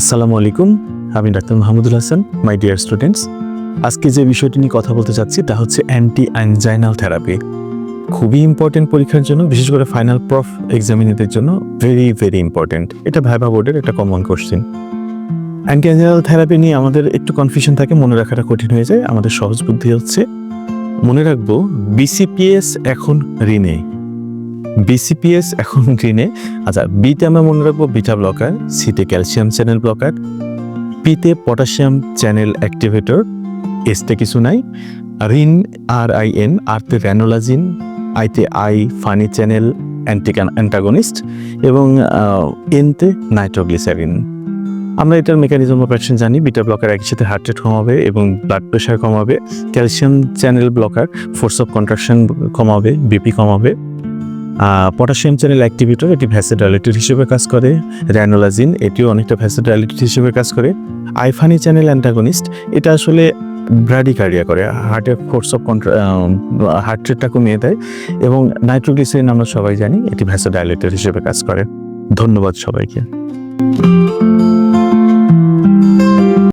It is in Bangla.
আসসালামু আলাইকুম, আমি doctor Mahmudul Hasan. My dear students, আজকে যে বিষয়টি নিয়ে কথা বলতে চাচ্ছি তা হচ্ছে অ্যান্টি অ্যানজাইনাল থেরাপি। খুবই ইম্পর্টেন্ট পরীক্ষার জন্য, বিশেষ করে ফাইনাল প্রফ এক্সামিনেদের জন্য ভেরি ভেরি ইম্পর্টেন্ট। এটা ভাইভা বোর্ডের একটা কমন কোশ্চেন। অ্যান্টি অ্যানজাইনাল থেরাপি নিয়ে আমাদের একটু কনফিউশন থাকে, মনে রাখাটা কঠিন হয়ে যায়। আমাদের সহজ বুদ্ধি হচ্ছে মনে রাখবো বিসিপিএস এখন ঋণে। বিসিপিএস এখন ঋণে। আচ্ছা, বিতে আমরা মনে রাখবো বিটা ব্লকার, সিতে ক্যালসিয়াম চ্যানেল ব্লকার, পিতে পটাশিয়াম চ্যানেল অ্যাক্টিভেটর, এসতে কিছু নাই, রিন RIN, আরতে র্যানোলাজিন, আইতে ফানি চ্যানেল অ্যান্টাগনিস্ট এবং এনতে নাইট্রোগ্লিসারিন। আমরা এটার মেকানিজম অফ অ্যাকশন জানি। বিটা ব্লকার একই সাথে হার্ট রেট কমাবে এবং ব্লাড প্রেশার কমাবে। Calcium channel blocker force of contraction কমাবে, বিপি কমাবে। পটাশিয়াম চ্যানেল অ্যাক্টিভেটর, এটি ভ্যাসোডাইলেটর হিসেবে কাজ করে। র্যানোলাজিন, এটিও অনেকটা ভ্যাসোডাইলেটর হিসেবে কাজ করে। আইফানি চ্যানেল অ্যান্টাগনিস্ট, এটা আসলে ব্র্যাডিকার্ডিয়া করে, হার্টের ফোর্স অফ হার্ট রেটটা কমিয়ে দেয়। এবং নাইট্রোগ্লিসারিন আমরা সবাই জানি, এটি ভ্যাসোডাইলেটর হিসেবে কাজ করে। ধন্যবাদ সবাইকে।